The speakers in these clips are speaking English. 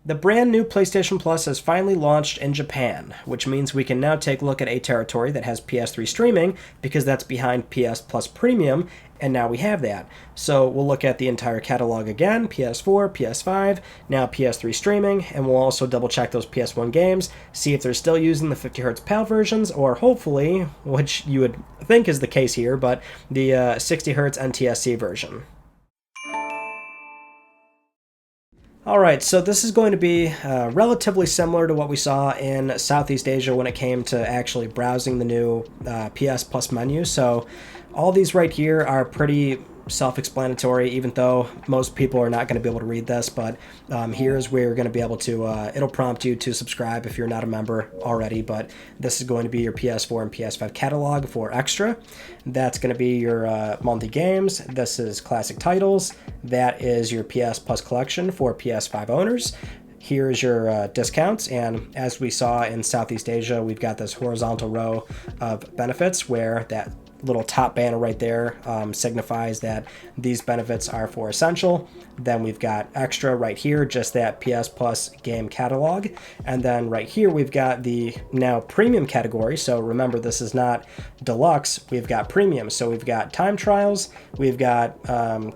The brand new PlayStation Plus has finally launched in Japan, which means we can now take a look at a territory that has PS3 streaming because that's behind PS Plus Premium, and now we have that. So we'll look at the entire catalog again, PS4, PS5, now PS3 streaming, and we'll also double check those PS1 games, see if they're still using the 50Hz PAL versions, or hopefully, which you would think is the case here, but the 60Hz NTSC version. Alright, so this is going to be relatively similar to what we saw in Southeast Asia when it came to actually browsing the new PS Plus menu. So all these right here are pretty self-explanatory, even though most people are not going to be able to read this, but here's where you're going to be able to, it'll prompt you to subscribe if you're not a member already, but this is going to be your PS4 and PS5 catalog for extra. That's going to be your monthly games. This is classic titles. That is your PS Plus collection for PS5 owners. Here's your discounts, and as we saw in Southeast Asia, we've got this horizontal row of benefits where that little top banner right there signifies that these benefits are for essential. Then we've got extra right here, just that PS Plus game catalog. And then right here we've got the now premium category. So remember, this is not deluxe, we've got premium. So we've got time trials, we've got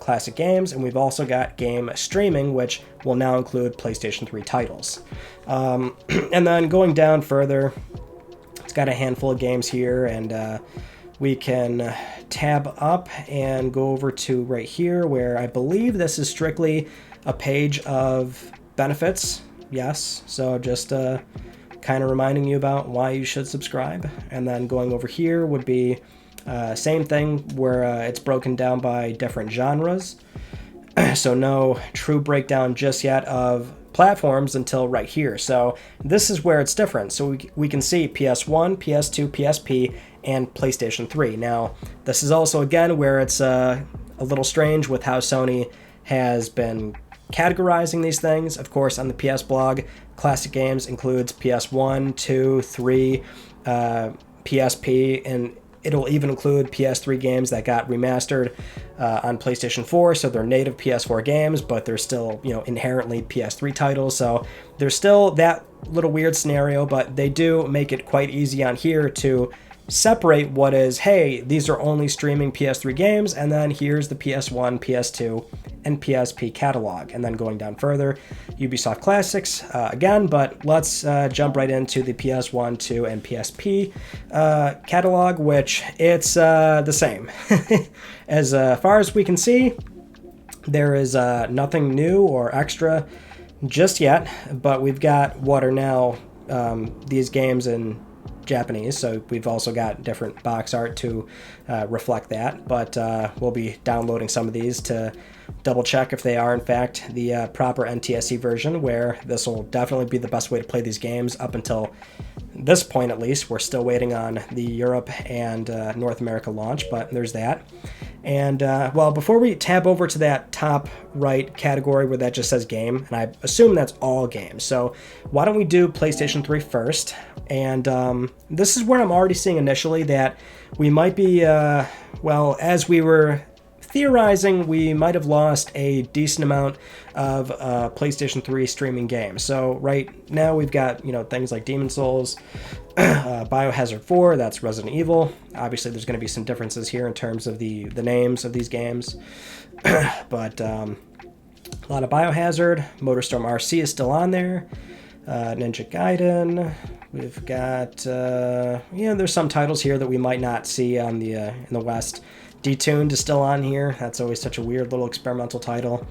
classic games, and we've also got game streaming, which will now include PlayStation 3 titles. And then going down further, it's got a handful of games here, and we can tab up and go over to right here where I believe this is strictly a page of benefits. Yes, so just kind of reminding you about why you should subscribe. And then going over here would be same thing where it's broken down by different genres. So no true breakdown just yet of platforms until right here. So this is where it's different. So we can see PS1, PS2, PSP, and PlayStation 3. Now, this is also, again, where it's a little strange with how Sony has been categorizing these things. Of course, on the PS blog, classic games includes PS1, 2, 3, PSP, and it'll even include PS3 games that got remastered on PlayStation 4, so they're native PS4 games, but they're still, inherently PS3 titles. So there's still that little weird scenario, but they do make it quite easy on here to separate what is, hey, these are only streaming PS3 games, and then here's the PS1, PS2, and PSP catalog. And then going down further, Ubisoft Classics again, but let's jump right into the PS1, 2, and PSP catalog, which it's the same. As far as we can see, there is nothing new or extra just yet, but we've got what are now these games in Japanese, so we've also got different box art to reflect that, but we'll be downloading some of these to double check if they are in fact the proper NTSC version, where this will definitely be the best way to play these games. Up until this point at least, we're still waiting on the Europe and North America launch, but there's that. And well, before we tab over to that top right category where that just says game, and I assume that's all games, so why don't we do PlayStation 3 first? And this is where I'm already seeing initially that we might be, well, as we were theorizing, we might have lost a decent amount of PlayStation 3 streaming games. So right now we've got, things like Demon's Souls, Biohazard 4, that's Resident Evil. Obviously there's going to be some differences here in terms of the names of these games. But a lot of Biohazard. MotorStorm RC is still on there. Ninja Gaiden. We've got, there's some titles here that we might not see on the in the West. Detuned is still on here. That's always such a weird little experimental title.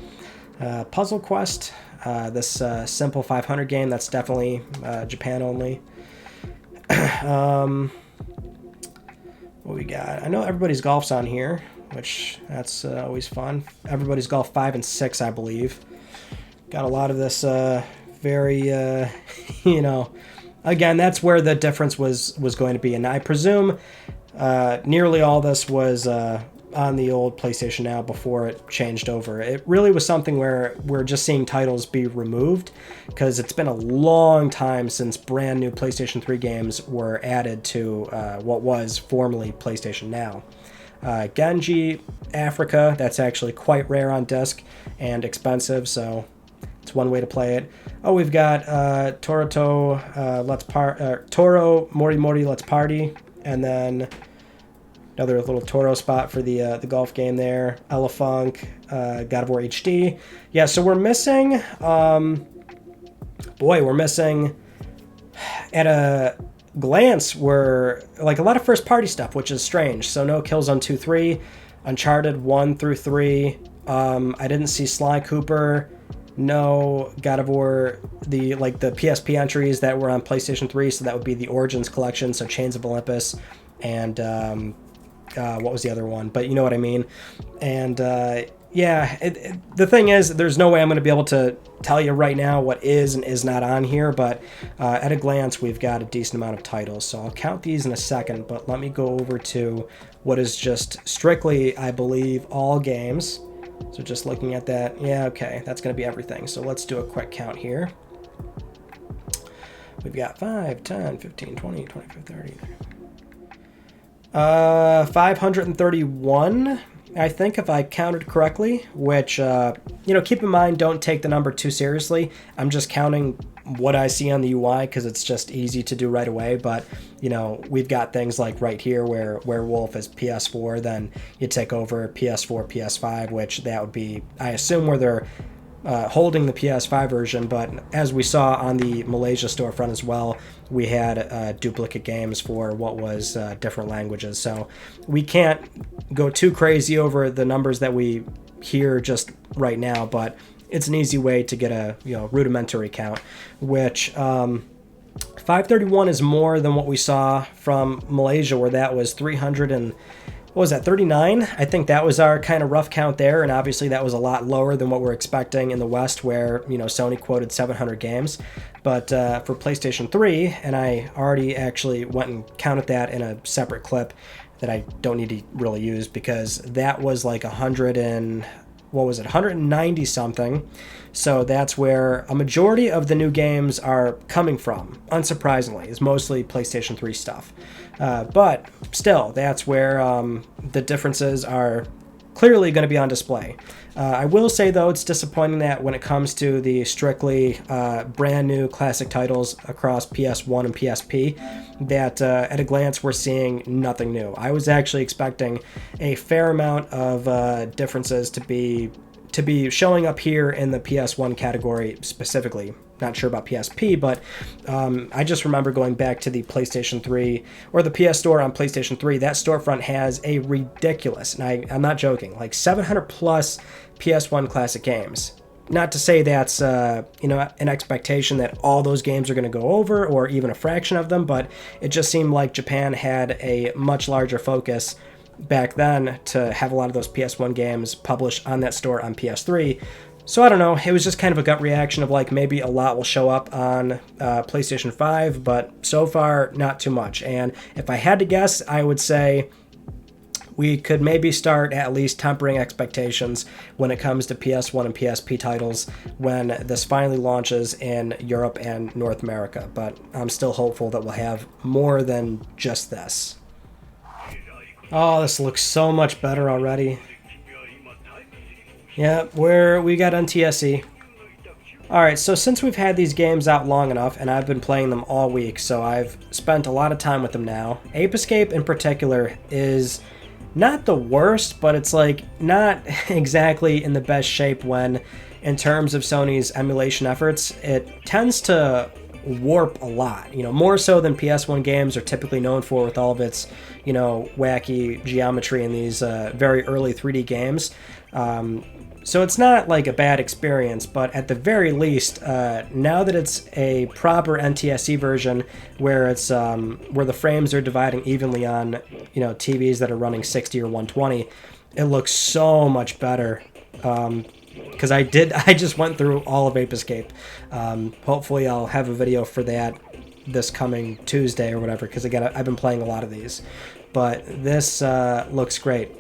Puzzle Quest, this simple 500 game, that's definitely Japan only. What we got? I know Everybody's Golf's on here, which that's always fun. Everybody's Golf 5 and 6, I believe. Got a lot of this very, again, that's where the difference was going to be. And I presume nearly all this was on the old PlayStation Now before it changed over. It really was something where we're just seeing titles be removed because it's been a long time since brand new PlayStation 3 games were added to what was formerly PlayStation Now. Genji Africa, that's actually quite rare on disc and expensive, so It's one way to play it. Oh, we've got Toro Mori Mori Let's Party, and then another little Toro spot for the golf game there. Elefunk, God of War HD. Yeah, so we're missing. We're missing. At a glance, we're like a lot of first party stuff, which is strange. So no Killzone 2, 3, Uncharted 1 through 3. I didn't see Sly Cooper. No God of War, the PSP entries that were on PlayStation 3, so that would be the Origins collection, so Chains of Olympus, and what was the other one? But you know what I mean. And the thing is, there's no way I'm going to be able to tell you right now what is and is not on here, but at a glance, we've got a decent amount of titles, so I'll count these in a second, but let me go over to what is just strictly, I believe, all games. So just looking at that, yeah, okay, that's going to be everything. So let's do a quick count here. We've got 5, 10, 15, 20, 25, 30. 531, I think, if I counted correctly, which, keep in mind, don't take the number too seriously. I'm just counting what I see on the UI because it's just easy to do right away. But, we've got things like right here where Werewolf is PS4, then you take over PS4, PS5, which that would be, I assume, where they're holding the PS5 version. But as we saw on the Malaysia storefront as well, we had duplicate games for what was different languages. So we can't go too crazy over the numbers that we hear just right now, but it's an easy way to get a rudimentary count, which 531 is more than what we saw from Malaysia, where that was 39? I think that was our kind of rough count there, and obviously that was a lot lower than what we're expecting in the West, where Sony quoted 700 games. But for PlayStation 3, and I already actually went and counted that in a separate clip that I don't need to really use, because that was like 190 something. So that's where a majority of the new games are coming from, unsurprisingly. It's mostly PlayStation 3 stuff. But still, that's where the differences are clearly going to be on display. I will say, though, it's disappointing that when it comes to the strictly brand new classic titles across PS1 and PSP, that at a glance we're seeing nothing new. I was actually expecting a fair amount of differences to be showing up here in the PS1 category specifically. Not sure about PSP, but I just remember going back to the PlayStation 3 or the PS Store on PlayStation 3. That storefront has a ridiculous, and I'm not joking, like 700 plus PS1 classic games. Not to say that's an expectation that all those games are going to go over, or even a fraction of them, but it just seemed like Japan had a much larger focus back then to have a lot of those PS1 games published on that store on PS3. So I don't know, it was just kind of a gut reaction of like maybe a lot will show up on PlayStation 5, but so far not too much. And if I had to guess, I would say we could maybe start at least tempering expectations when it comes to PS1 and PSP titles when this finally launches in Europe and North America. But I'm still hopeful that we'll have more than just this. Oh, this looks so much better already. Yeah, we got NTSC. Alright, so since we've had these games out long enough, and I've been playing them all week, so I've spent a lot of time with them now. Ape Escape in particular is not the worst, but it's like not exactly in the best shape when, in terms of Sony's emulation efforts, it tends to warp a lot, more so than PS1 games are typically known for, with all of its, wacky geometry in these very early 3D games. So it's not like a bad experience, but at the very least, now that it's a proper NTSC version where it's where the frames are dividing evenly on TVs that are running 60 or 120, it looks so much better. Because I just went through all of Ape Escape. Hopefully I'll have a video for that this coming Tuesday or whatever, because again, I've been playing a lot of these. But this looks great.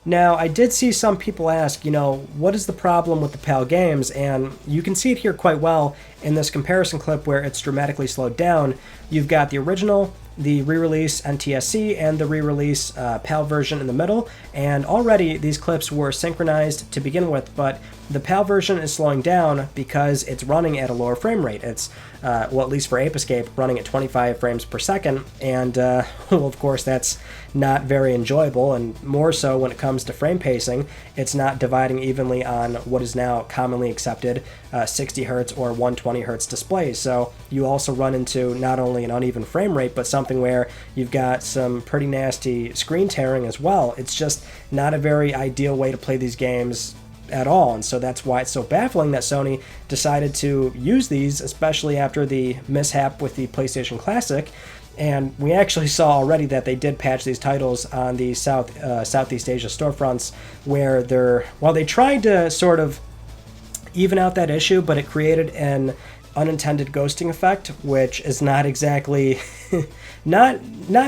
Now, I did see some people ask, what is the problem with the PAL games? And you can see it here quite well in this comparison clip where it's dramatically slowed down. You've got the original the re-release NTSC and the re-release PAL version in the middle, and already these clips were synchronized to begin with, but the PAL version is slowing down because it's running at a lower frame rate. It's, well, at least for Ape Escape, running at 25 frames per second, and, well, of course, that's not very enjoyable, and more so when it comes to frame pacing, it's not dividing evenly on what is now commonly accepted 60 Hz or 120 Hz displays. So you also run into not only an uneven frame rate, but something where you've got some pretty nasty screen tearing as well. It's just not a very ideal way to play these games at all, and so that's why it's so baffling that Sony decided to use these, especially after the mishap with the PlayStation Classic. And we actually saw already that they did patch these titles on the Southeast Asia storefronts, where they tried to sort of even out that issue, but it created an unintended ghosting effect, which is not exactly not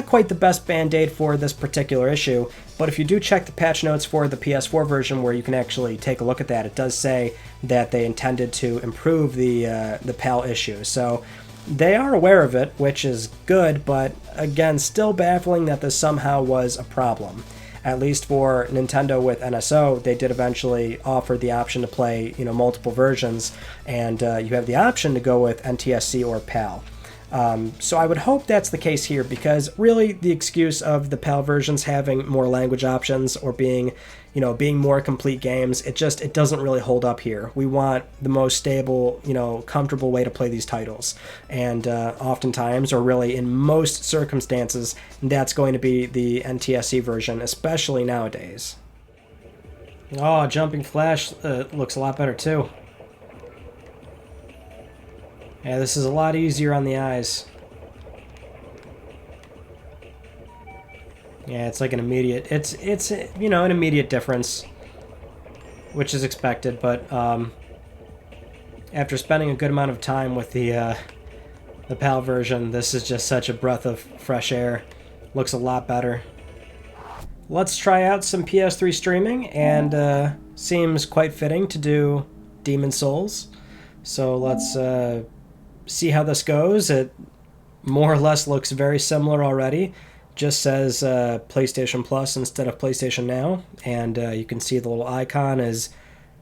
quite the best band-aid for this particular issue. But if you do check the patch notes for the PS4 version, where you can actually take a look at that, it does say that they intended to improve the PAL issue. So they are aware of it, which is good, but again, still baffling that this somehow was a problem. At least for Nintendo with NSO, they did eventually offer the option to play, multiple versions, and you have the option to go with NTSC or PAL. So I would hope that's the case here, because really the excuse of the PAL versions having more language options or being more complete games, it doesn't really hold up here. We want the most stable, comfortable way to play these titles. And oftentimes, or really in most circumstances, that's going to be the NTSC version, especially nowadays. Oh, Jumping Flash looks a lot better too. Yeah, this is a lot easier on the eyes. Yeah, it's like an immediate, it's an immediate difference, which is expected, but after spending a good amount of time with the PAL version, this is just such a breath of fresh air. Looks a lot better. Let's try out some PS3 streaming, and seems quite fitting to do Demon's Souls. So let's see how this goes. It more or less looks very similar already. Just says PlayStation Plus instead of PlayStation Now, and you can see the little icon is,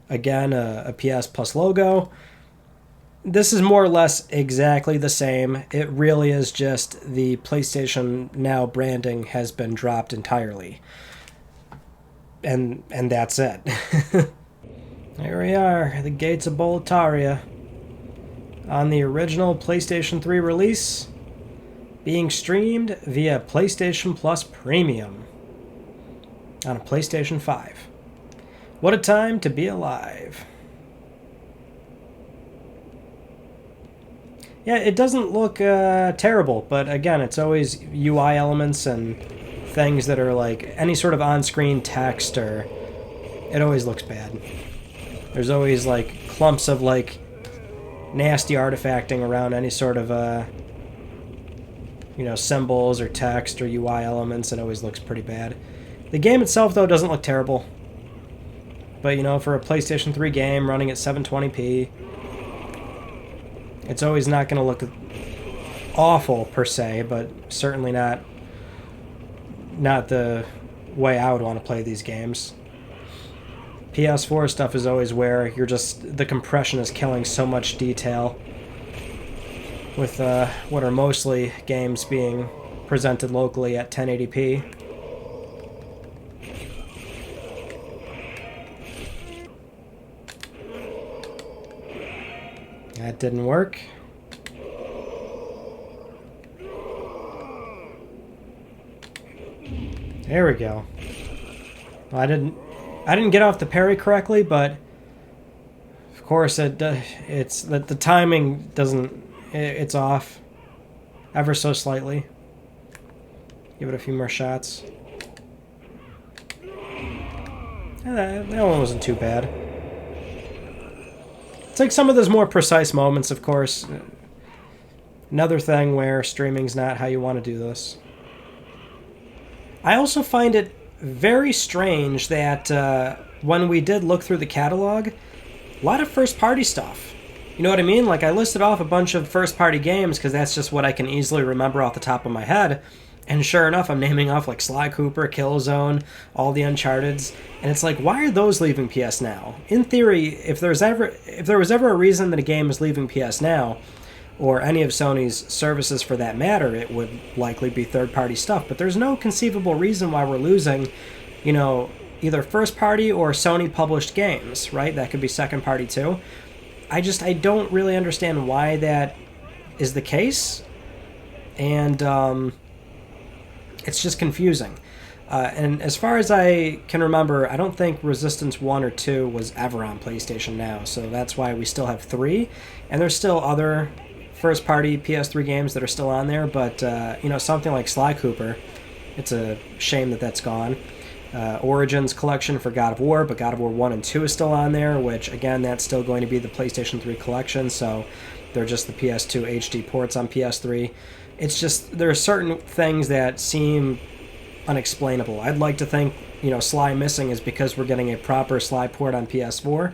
again, a PS Plus logo. This is more or less exactly the same. It really is just the PlayStation Now branding has been dropped entirely. And that's it. Here we are, the gates of Boletaria. On the original PlayStation 3 release, being streamed via PlayStation Plus Premium on a PlayStation 5. What a time to be alive. Yeah, it doesn't look terrible, but again, it's always UI elements and things that are like any sort of on-screen text, or it always looks bad. There's always like clumps of like nasty artifacting around any sort of symbols or text or UI elements. It always looks pretty bad. The game itself, though, doesn't look terrible. But, for a PlayStation 3 game running at 720p, it's always not going to look awful, per se, but certainly not the way I would want to play these games. PS4 stuff is always where the compression is killing so much detail, with what are mostly games being presented locally at 1080p. That didn't work. There we go. Well, I didn't get off the parry correctly, but of course it's that the timing doesn't. It's off ever so slightly. Give it a few more shots. That one wasn't too bad. It's like some of those more precise moments, of course. Another thing where streaming's not how you want to do this. I also find it very strange that when we did look through the catalog, a lot of first-party stuff. You know what I mean? Like, I listed off a bunch of first-party games because that's just what I can easily remember off the top of my head. And sure enough, I'm naming off like Sly Cooper, Killzone, all the Uncharteds, and it's like, why are those leaving PS Now? In theory, if there was ever a reason that a game is leaving PS Now, or any of Sony's services for that matter, it would likely be third-party stuff. But there's no conceivable reason why we're losing, you know, either first-party or Sony-published games, right? That could be second-party too. I don't really understand why that is the case, and it's just confusing. And as far as I can remember, I don't think Resistance 1 or 2 was ever on PlayStation Now, so that's why we still have 3. And there's still other first-party PS3 games that are still on there, but, you know, something like Sly Cooper, it's a shame that that's gone. Origins collection for God of War, but God of War 1 and 2 is still on there, which, again, that's still going to be the PlayStation 3 collection, so they're just the PS2 HD ports on PS3. It's just, there are certain things that seem unexplainable. I'd like to think, you know, Sly missing is because we're getting a proper Sly port on PS4,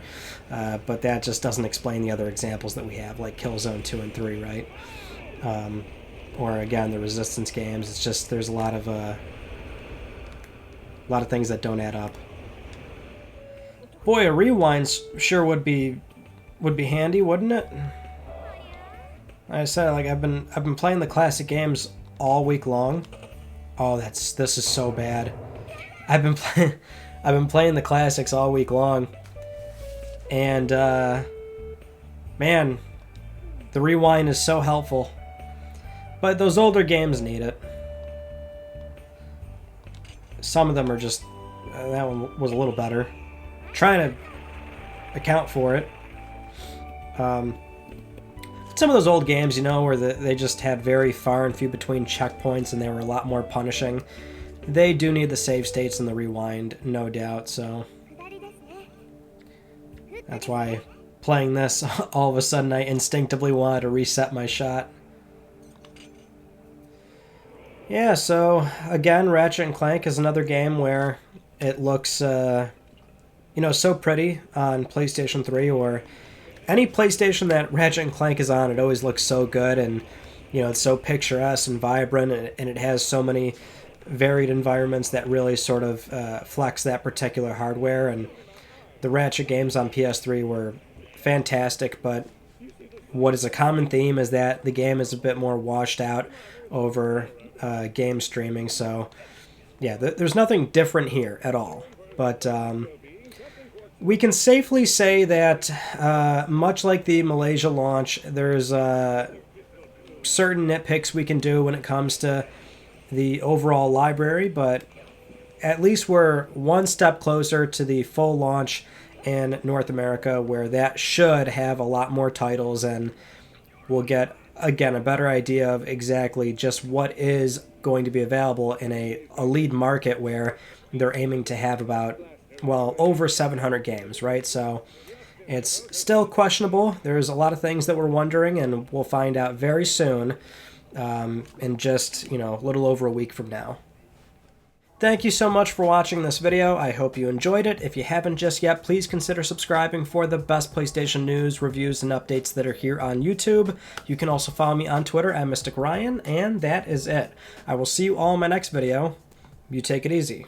but that just doesn't explain the other examples that we have, like Killzone 2 and 3, right? Or, again, the Resistance games. It's just, there's a lot of things that don't add up. Boy, a rewind sure would be handy, wouldn't it? Like I said, like I've been playing the classic games all week long. Oh, this is so bad. I've been playing the classics all week long, and man, the rewind is so helpful. But those older games need it. Some of them are just that one was a little better. Trying to account for it. Some of those old games, you know, where they just had very far and few between checkpoints and they were a lot more punishing. They do need the save states and the rewind, no doubt, so that's why playing this, all of a sudden I instinctively wanted to reset my shot. Yeah, so again, Ratchet and Clank is another game where it looks, you know, so pretty on PlayStation 3 or any PlayStation that Ratchet and Clank is on. It always looks so good, and you know, it's so picturesque and vibrant, and it has so many varied environments that really sort of flex that particular hardware. And the Ratchet games on PS3 were fantastic, but what is a common theme is that the game is a bit more washed out over game streaming. So yeah, there's nothing different here at all, but we can safely say that much like the Malaysia launch, there's certain nitpicks we can do when it comes to the overall library, but at least we're one step closer to the full launch in North America, where that should have a lot more titles, and we'll get, again, a better idea of exactly just what is going to be available in a lead market where they're aiming to have about, well, over 700 games, right? So it's still questionable. There's a lot of things that we're wondering, and we'll find out very soon, in just, you know, a little over a week from now. Thank you so much for watching this video. I hope you enjoyed it. If you haven't just yet, please consider subscribing for the best PlayStation news, reviews, and updates that are here on YouTube. You can also follow me on Twitter at Mystic Ryan, and that is it. I will see you all in my next video. You take it easy.